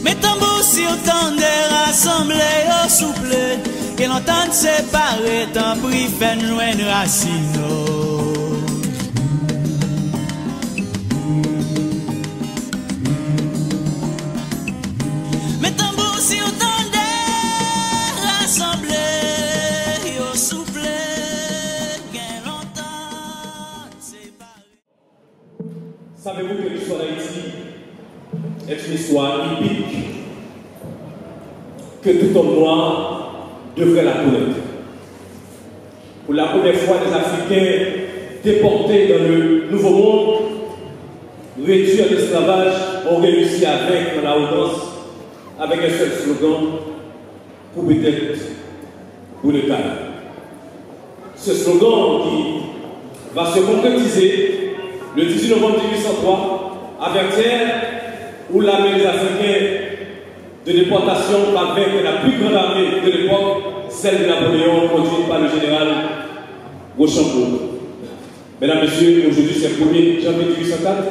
Mes tambours si autant de rassemblés au souple, et l'entente séparée, tant pris fait joindre racine. Mes tambours si autant de rassemblés au souple, et l'entente séparée. Savez-vous que l'histoire d'Haïti est une histoire épique que tout homme noir devrait la connaître? Pour la première fois, les Africains déportés dans le Nouveau Monde, réduits à l'esclavage, ont réussi à vaincre la arrogance avec un seul slogan: pour peut-être pour le calme. Ce slogan qui va se concrétiser le 18 novembre 1803 à Vertières, où l'armée des Africains de déportation va vaincre la plus grande armée de l'époque, celle de Napoléon, conduite par le général Rochambeau. Mesdames, Messieurs, aujourd'hui c'est le 1er janvier 1804,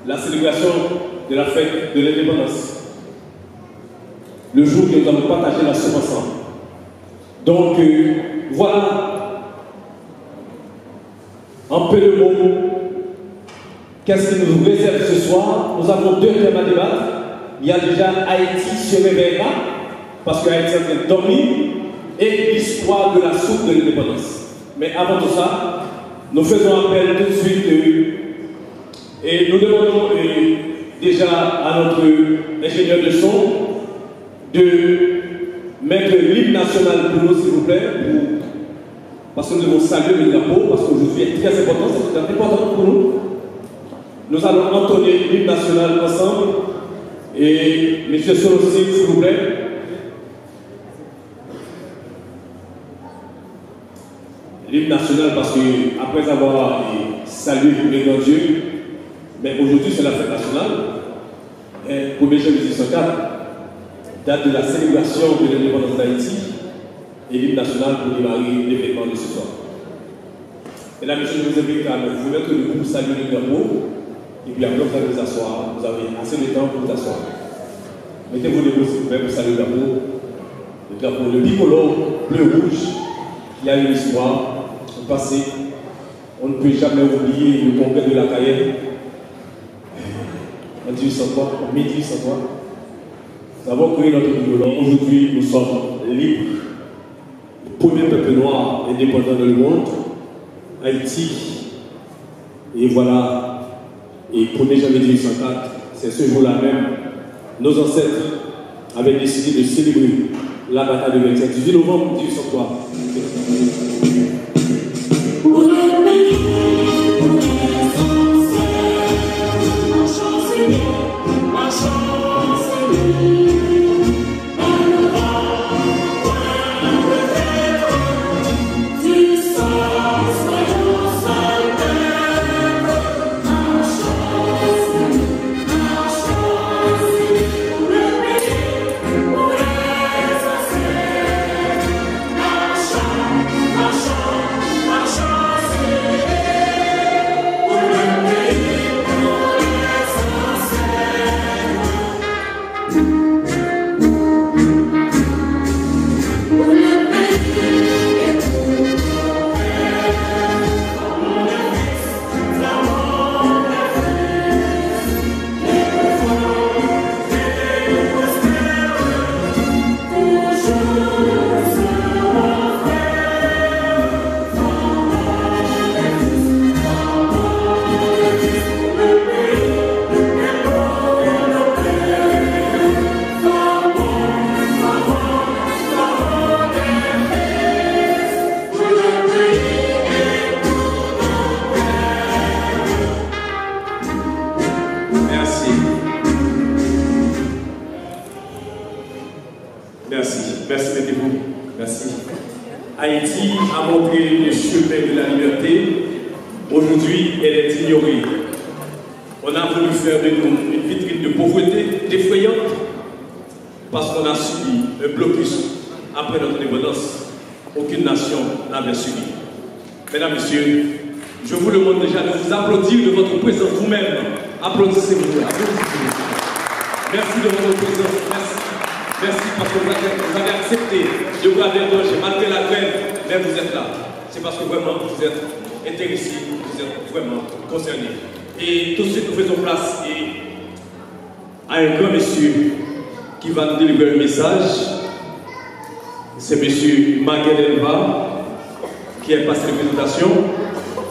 la célébration de la fête de l'indépendance. Le jour que nous allons partager la soupe ensemble. Donc, voilà, en peu de mots, qu'est-ce qui nous réserve ce soir? Nous avons deux thèmes à débattre. Il y a déjà Haïti se réveillera, parce que Haïti est en train de dormir, et l'histoire de la soupe de l'indépendance. Mais avant tout ça, nous faisons appel tout de suite et nous demandons déjà à notre ingénieur de son de mettre l'hymne national pour nous, s'il vous plaît, parce que nous devons saluer le drapeau, parce qu'aujourd'hui est très important, c'est très important pour nous. Nous allons entonner l'hymne national ensemble. Et M. Solossi, s'il vous plaît. L'hymne national, parce qu'après avoir salué les grands dieux, mais aujourd'hui c'est la fête nationale. 1er janvier 1804, date de la célébration de l'indépendance d'Haïti, et l'hymne national pour démarrer l'événement de ce soir. Mesdames et messieurs, je vous invite à vous mettre debout pour saluer le drapeau. Et puis après, vous allez vous asseoir. Vous avez assez de temps pour vous asseoir. Mettez-vous debout, s'il vous plaît, pour saluer le drapeau, le bicolore bleu-rouge, qui a une histoire, un passé. On ne peut jamais oublier le congrès de la Cayenne en 1803, en 1803. Nous avons créé notre bicolore. Aujourd'hui, nous sommes libres. Le premier peuple noir indépendant dans le monde, Haïti. Et voilà. Et 1er janvier 1804, c'est ce jour-là même, nos ancêtres avaient décidé de célébrer la bataille de Vertières, 18 novembre 1803. Haïti a montré le chemin de la liberté. Aujourd'hui, elle est ignorée. On a voulu faire de nous une vitrine de pauvreté effrayante parce qu'on a subi un blocus après notre indépendance. Aucune nation n'avait subi. Mesdames, Messieurs, je vous demande déjà de vous applaudir de votre présence vous-même. Applaudissez-vous. Applaudissez-vous. Merci de votre présence. Merci. Merci parce que vous avez accepté de vous déranger malgré la grève, mais vous êtes là. C'est parce que vraiment vous êtes intéressés, vous êtes vraiment concernés. Et tout de suite nous faisons place à un grand monsieur qui va nous délivrer un message. C'est monsieur Maguel Elva qui est passé de présentation.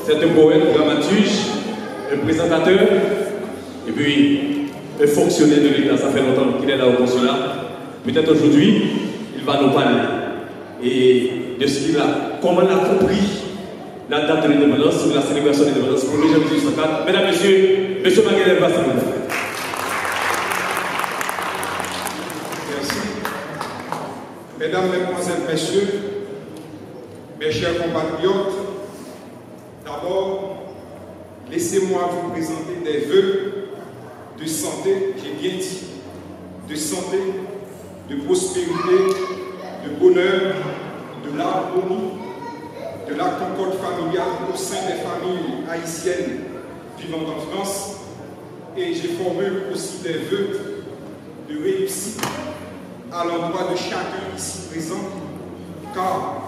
C'est un poète, dramaturge, un présentateur et puis un fonctionnaire de l'État. Ça fait longtemps qu'il est là au consulat. Peut-être aujourd'hui, il va nous parler et de ce qu'il a, comment il a compris la date de l'indépendance, la célébration de l'indépendance pour le 1er janvier 1804. Mesdames, Messieurs, monsieur Maguel Elva, s'il vous plaît. Merci. Mesdames, Mesdemoiselles, Messieurs, mes chers compatriotes, d'abord, laissez-moi vous présenter des vœux de santé, j'ai bien dit, de santé, de prospérité, de bonheur, de l'harmonie, de la concorde familiale au sein des familles haïtiennes vivant en France. Et je formule aussi des vœux de réussite à l'endroit de chacun ici présent, car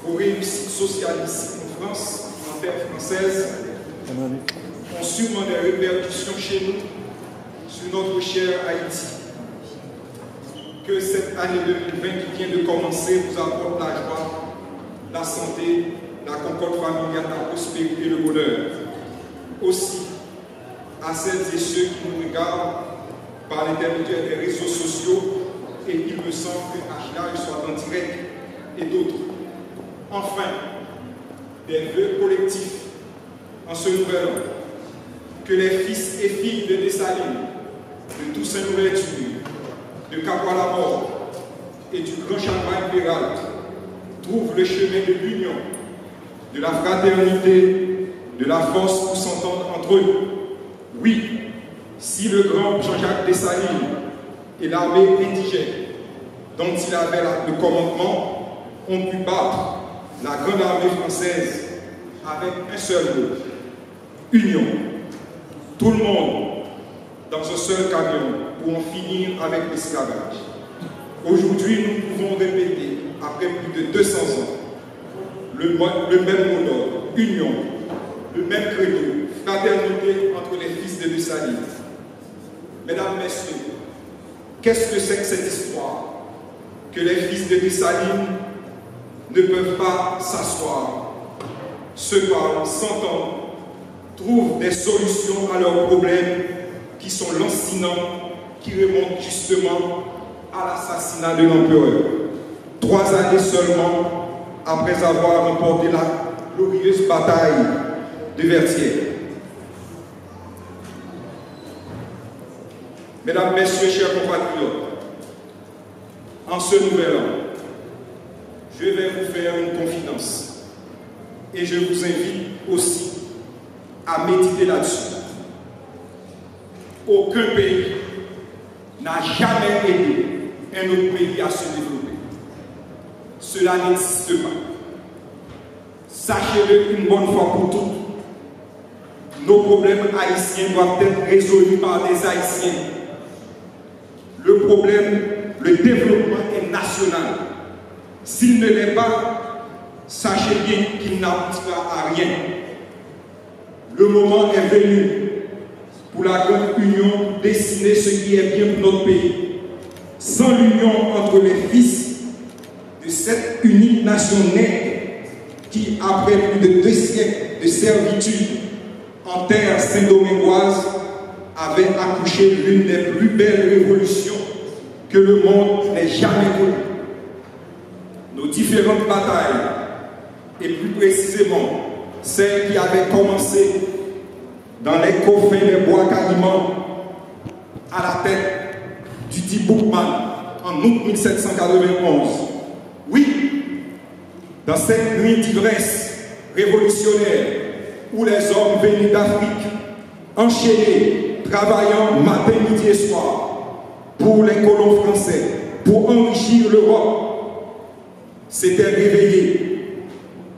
vos réussites sociales ici en France, en terre française, ont sûrement des répercussions chez nous, sur notre cher Haïti. Que cette année 2020 qui vient de commencer vous apporte la joie, la santé, la concorde familiale, la prospérité et le bonheur. Aussi, à celles et ceux qui nous regardent par l'intermédiaire des réseaux sociaux et il me semble que Achillage soit en direct et d'autres. Enfin, des vœux collectifs en ce nouvel an. Que les fils et filles de Dessalines, de Toussaint Louverture, de Capois-la-Mort et du Grand Champagne Péralt trouvent le chemin de l'union, de la fraternité, de la force pour s'entendre entre eux. Oui, si le grand Jean-Jacques Dessalines et l'armée indigène dont il avait le commandement ont pu battre la grande armée française avec un seul mot, union. Tout le monde dans un seul camion pour en finir avec l'esclavage. Aujourd'hui, nous pouvons répéter, après plus de 200 ans, le même mot d'ordre, union, le même credo, fraternité entre les fils de Dessalines. Mesdames, Messieurs, qu'est-ce que c'est que cette histoire? Que les fils de Dessalines ne peuvent pas s'asseoir, se parlent, s'entendent, trouvent des solutions à leurs problèmes qui sont lancinants, qui remontent justement à l'assassinat de l'empereur. 3 années seulement après avoir remporté la glorieuse bataille de Vertières. Mesdames, Messieurs, chers compatriotes, en ce nouvel an, je vais vous faire une confidence et je vous invite aussi à méditer là-dessus. Aucun pays n'a jamais aidé un autre pays à se développer. Cela n'existe pas. Sachez-le une bonne fois pour toutes. Nos problèmes haïtiens doivent être résolus par des Haïtiens. Le problème, le développement est national. S'il ne l'est pas, sachez bien qu'il n'aboutira à rien. Le moment est venu pour la grande union dessiner ce qui est bien pour notre pays. Sans l'union entre les fils de cette unique nation née qui, après plus de 2 siècles de servitude en terre saint-domingoise, avait accouché l'une des plus belles révolutions que le monde n'ait jamais connue. Nos différentes batailles, et plus précisément celles qui avaient commencé dans les coffins des bois Caïmans à la tête du dit Boukman en août 1791. Oui, dans cette nuit d'ivresse révolutionnaire où les hommes venus d'Afrique, enchaînés, travaillant matin, midi et soir pour les colons français, pour enrichir l'Europe, s'étaient réveillés.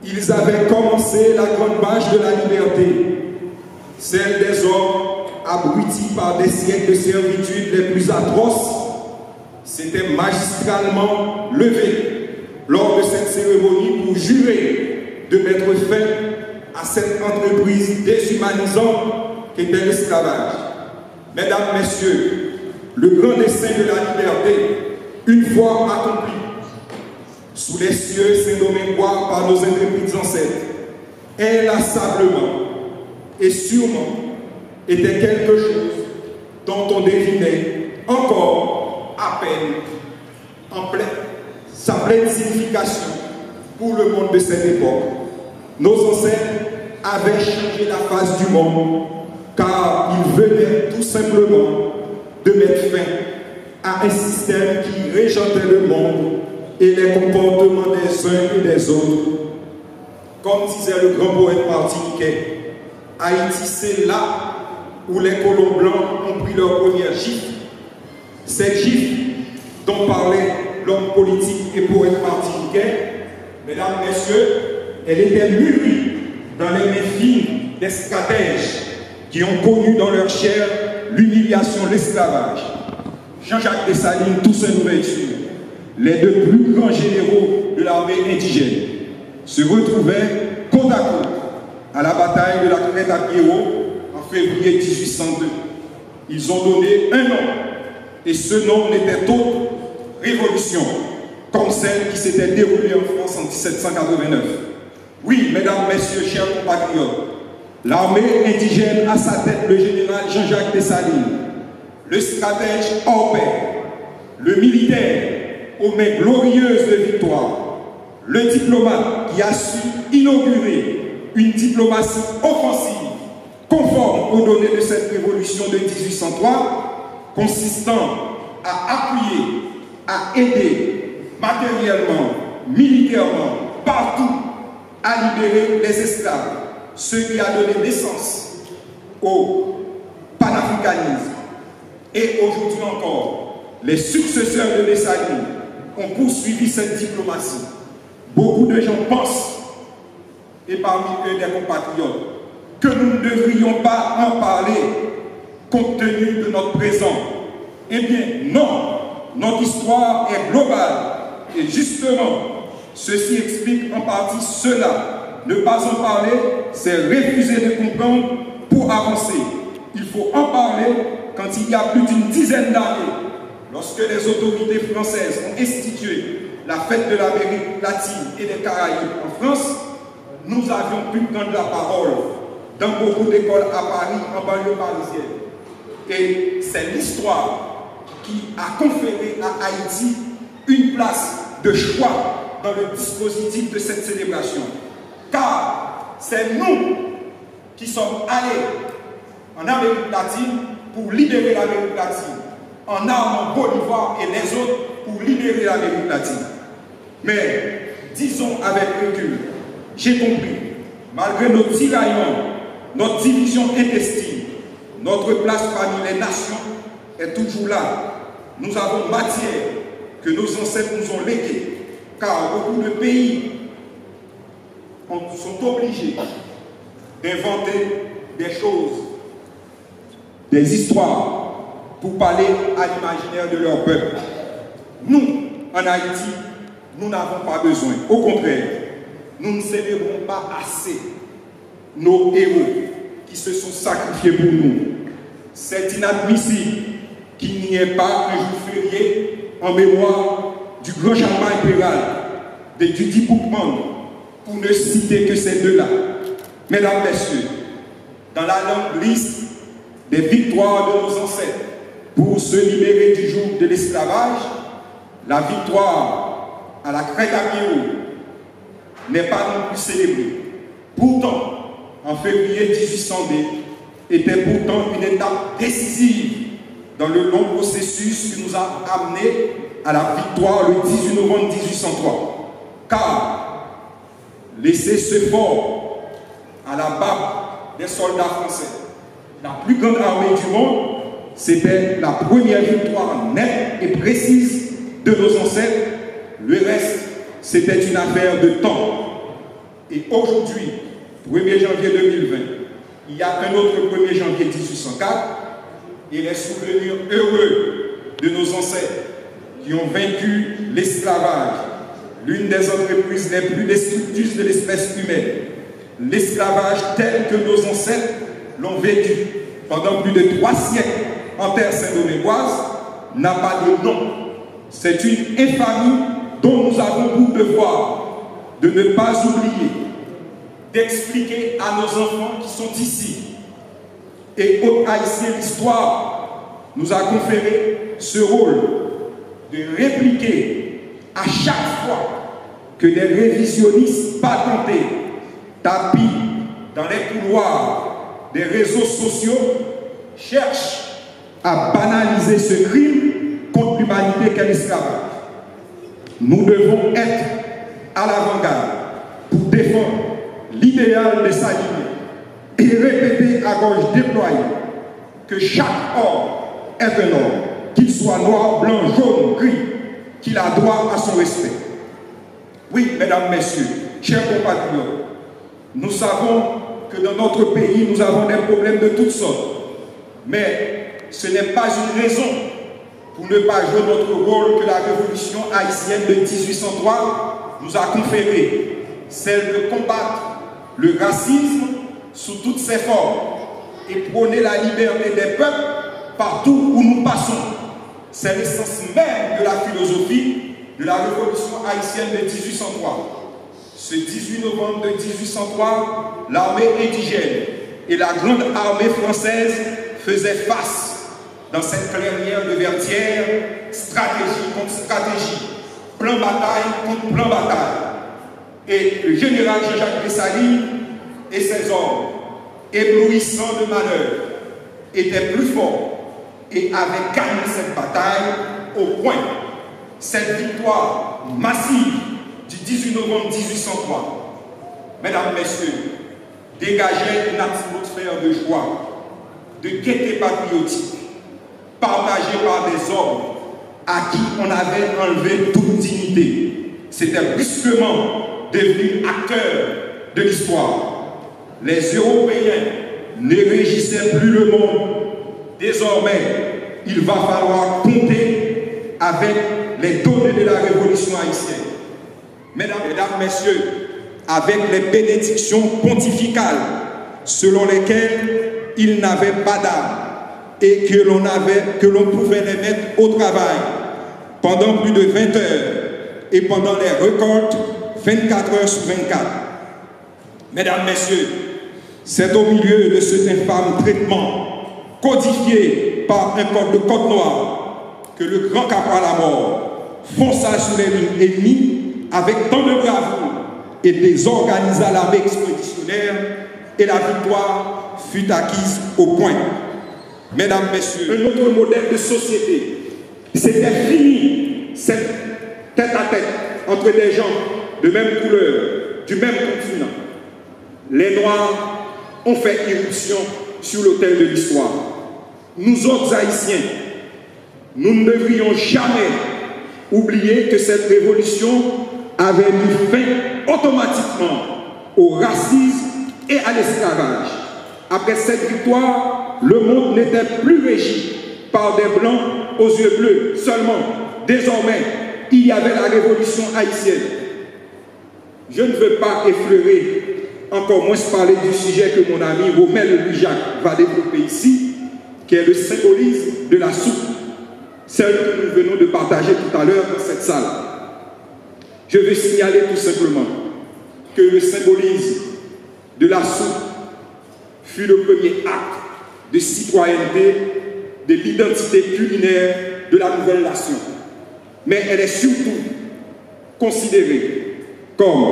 Ils avaient commencé la grande marche de la liberté, celle des hommes abrutis par des siècles de servitude les plus atroces, s'était magistralement levé lors de cette cérémonie pour jurer de mettre fin à cette entreprise déshumanisante qu'était l'esclavage. Mesdames, Messieurs, le grand dessein de la liberté, une fois accompli, sous les cieux saint-domingois par nos intrépides ancêtres, inlassablement et sûrement était quelque chose dont on devinait encore à peine sa pleine signification pour le monde de cette époque. Nos ancêtres avaient changé la face du monde car ils venaient tout simplement de mettre fin à un système qui régentait le monde et les comportements des uns et des autres. Comme disait le grand poète martiniquais, Haïti, c'est là où les colons blancs ont pris leur première gifle. Cette gifle dont parlait l'homme politique et poète martiniquais, mesdames, messieurs, elle était mûrie dans les mains fines des stratèges qui ont connu dans leur chair l'humiliation, l'esclavage. Jean-Jacques Dessalines, Toussaint Louverture, les deux plus grands généraux de l'armée indigène, se retrouvaient côte à côte à la bataille de la Crête à Pierrot en février 1802. Ils ont donné un nom, et ce nom n'était autre révolution, comme celle qui s'était déroulée en France en 1789. Oui, mesdames, messieurs, chers compatriotes, l'armée indigène à sa tête le général Jean-Jacques Dessalines, le stratège hors pair, le militaire aux mains glorieuses de victoire, le diplomate qui a su inaugurer une diplomatie offensive conforme aux données de cette révolution de 1803, consistant à appuyer, à aider matériellement, militairement, partout à libérer les esclaves, ce qui a donné naissance au panafricanisme. Et aujourd'hui encore, les successeurs de Dessalines ont poursuivi cette diplomatie. Beaucoup de gens pensent, et parmi eux des compatriotes, que nous ne devrions pas en parler compte tenu de notre présent. Eh bien, non, notre histoire est globale. Et justement, ceci explique en partie cela. Ne pas en parler, c'est refuser de comprendre pour avancer. Il faut en parler quand il y a plus d'une dizaine d'années, lorsque les autorités françaises ont institué la fête de l'Amérique latine et des Caraïbes en France, nous avions pu prendre la parole dans beaucoup d'écoles à Paris, en banlieue parisienne. Et c'est l'histoire qui a conféré à Haïti une place de choix dans le dispositif de cette célébration. Car c'est nous qui sommes allés en Amérique latine pour libérer l'Amérique latine, en armant Bolivar et les autres pour libérer l'Amérique latine. Mais, disons avec recul, j'ai compris, malgré nos tiraillements, notre division intestine, notre place parmi les nations est toujours là. Nous avons matière que nos ancêtres nous ont léguée, car beaucoup de pays sont obligés d'inventer des choses, des histoires, pour parler à l'imaginaire de leur peuple. Nous, en Haïti, nous n'avons pas besoin. Au contraire, nous ne célébrons pas assez nos héros qui se sont sacrifiés pour nous. C'est inadmissible qu'il n'y ait pas un jour férié en mémoire du grand chambard impérial, de Dudi Boukman, pour ne citer que ces deux-là. Mesdames, Messieurs, dans la longue liste des victoires de nos ancêtres pour se libérer du joug de l'esclavage, la victoire à la Crête à Pierrot n'est pas non plus célébrée. Pourtant, en février 1802, était pourtant une étape décisive dans le long processus qui nous a amené à la victoire le 18 novembre 1803. Car laisser ce fort à la barbe des soldats français, la plus grande armée du monde, c'était la première victoire nette et précise de nos ancêtres. Le reste, c'était une affaire de temps. Et aujourd'hui, 1er janvier 2020, il y a un autre 1er janvier 1804 et les souvenirs heureux de nos ancêtres qui ont vaincu l'esclavage, l'une des entreprises les plus destructrices de l'espèce humaine. L'esclavage tel que nos ancêtres l'ont vécu pendant plus de 3 siècles en terre saint-domingoise n'a pas de nom. C'est une infamie dont nous avons pour devoir de ne pas oublier, d'expliquer à nos enfants qui sont ici. Et aux Haïtiens, l'histoire nous a conféré ce rôle de répliquer à chaque fois que des révisionnistes patentés tapis dans les couloirs des réseaux sociaux cherchent à banaliser ce crime contre l'humanité qu'est l'esclavage. Nous devons être à l'avant-garde pour défendre l'idéal de sa ligne et répéter à gorge déployée que chaque homme est un homme, qu'il soit noir, blanc, jaune, gris, qu'il a droit à son respect. Oui, mesdames, messieurs, chers compatriotes, nous savons que dans notre pays, nous avons des problèmes de toutes sortes. Mais ce n'est pas une raison pour ne pas jouer notre rôle que la révolution haïtienne de 1803 nous a conféré, celle de combattre le racisme sous toutes ses formes et prôner la liberté des peuples partout où nous passons. C'est l'essence même de la philosophie de la révolution haïtienne de 1803. Ce 18 novembre de 1803, l'armée indigène et la grande armée française faisaient face dans cette clairière de Vertières, stratégie contre stratégie, plan bataille contre plan bataille. Et le général Jean-Jacques Dessalines et ses hommes, éblouissants de manœuvre, étaient plus forts et avaient gagné cette bataille au point. Cette victoire massive du 18 novembre 1803, mesdames, messieurs, dégageait une atmosphère de joie, de gaieté patriotique, partagée par des hommes à qui on avait enlevé toute dignité. C'était brusquement devenu acteur de l'histoire. Les Européens ne régissaient plus le monde. Désormais, il va falloir compter avec les données de la révolution haïtienne. Mesdames, messieurs, avec les bénédictions pontificales selon lesquelles ils n'avaient pas d'âme et que l'on pouvait les mettre au travail pendant plus de 20 heures et pendant les récoltes 24 heures sur 24. Mesdames, messieurs, c'est au milieu de cet infâme traitement codifié par un code de code noir que le grand capral à mort fonça sur les lignes ennemies avec tant de bravoure et désorganisa l'armée expéditionnaire et la victoire fut acquise au point. Mesdames, messieurs, un autre modèle de société. C'était fini cette tête-à-tête entre des gens de même couleur, du même continent. Les Noirs ont fait irruption sur l'autel de l'histoire. Nous autres Haïtiens, nous ne devrions jamais oublier que cette révolution avait mis fin automatiquement au racisme et à l'esclavage. Après cette victoire, le monde n'était plus régi par des blancs aux yeux bleus seulement. Désormais, il y avait la révolution haïtienne. Je ne veux pas effleurer, encore moins parler du sujet que mon ami Romel Louis-Jacques va développer ici, qui est le symbolisme de la soupe, celle que nous venons de partager tout à l'heure dans cette salle. Je veux signaler tout simplement que le symbolisme de la soupe fut le premier acte de citoyenneté de l'identité culinaire de la nouvelle nation. Mais elle est surtout considérée comme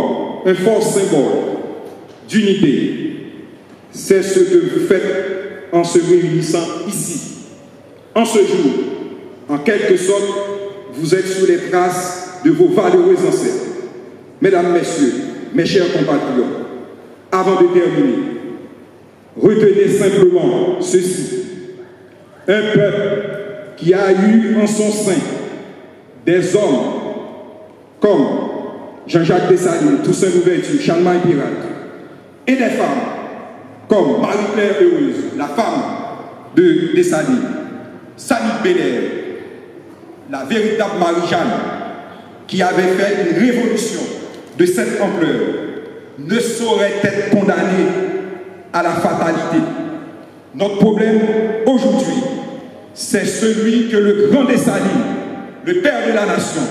un fort symbole d'unité. C'est ce que vous faites en se réunissant ici. En ce jour, en quelque sorte, vous êtes sur les traces de vos valeureux ancêtres. Mesdames, messieurs, mes chers compatriotes, avant de terminer, retenez simplement ceci. Un peuple qui a eu en son sein des hommes comme Jean-Jacques Dessalines, Toussaint Louverture, Charlemagne Pirate, et des femmes comme Marie-Claire Heureuse, la femme de Dessalines, Samy Belair, la véritable Marie-Jeanne, qui avait fait une révolution de cette ampleur, ne saurait être condamnée à la fatalité. Notre problème aujourd'hui, c'est celui que le grand Dessalines, le père de la nation,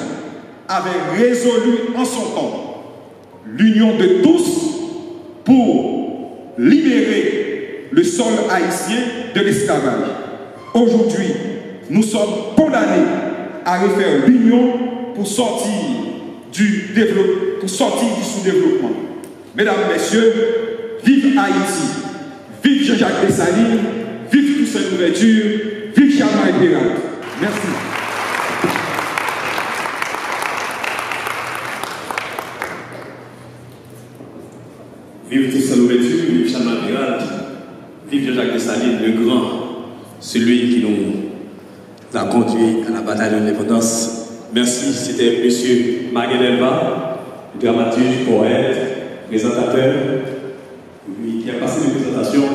avait résolu en son temps. L'union de tous pour libérer le sol haïtien de l'esclavage. Aujourd'hui, nous sommes condamnés à refaire l'union pour sortir du sous-développement. Mesdames, Messieurs, vive Haïti, vive Jean-Jacques Dessalines, vive Toussaint Louverture, vive Charles Péral. Merci. Vive Toussaint Louverture, vive Charles Péral, vive Jean-Jacques Dessalines, le grand, celui qui nous a conduit à la bataille de l'indépendance. Merci, c'était M. Maguel Elba, dramaturge, poète, présentateur, lui qui a passé des présentations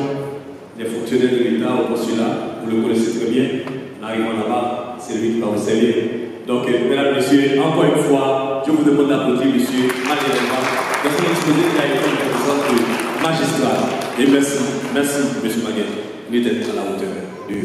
des fonctionnaires de l'État au consulat, vous le connaissez très bien, en arrivant là-bas, c'est lui qui va vous servir. Donc, mesdames et messieurs, encore une fois, je vous demande d'applaudir M. Maguel Elba, merci d'exposer qu'il a été une présence de magistrat. Et merci M. Maguel, il était à la hauteur du...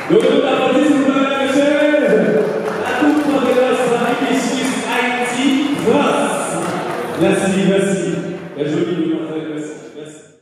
Le groupe d'applaudissements, s'il vous plaît, monsieur. La Coupe Conférence ici, Haïti, France. Merci, merci. La jolie, merci.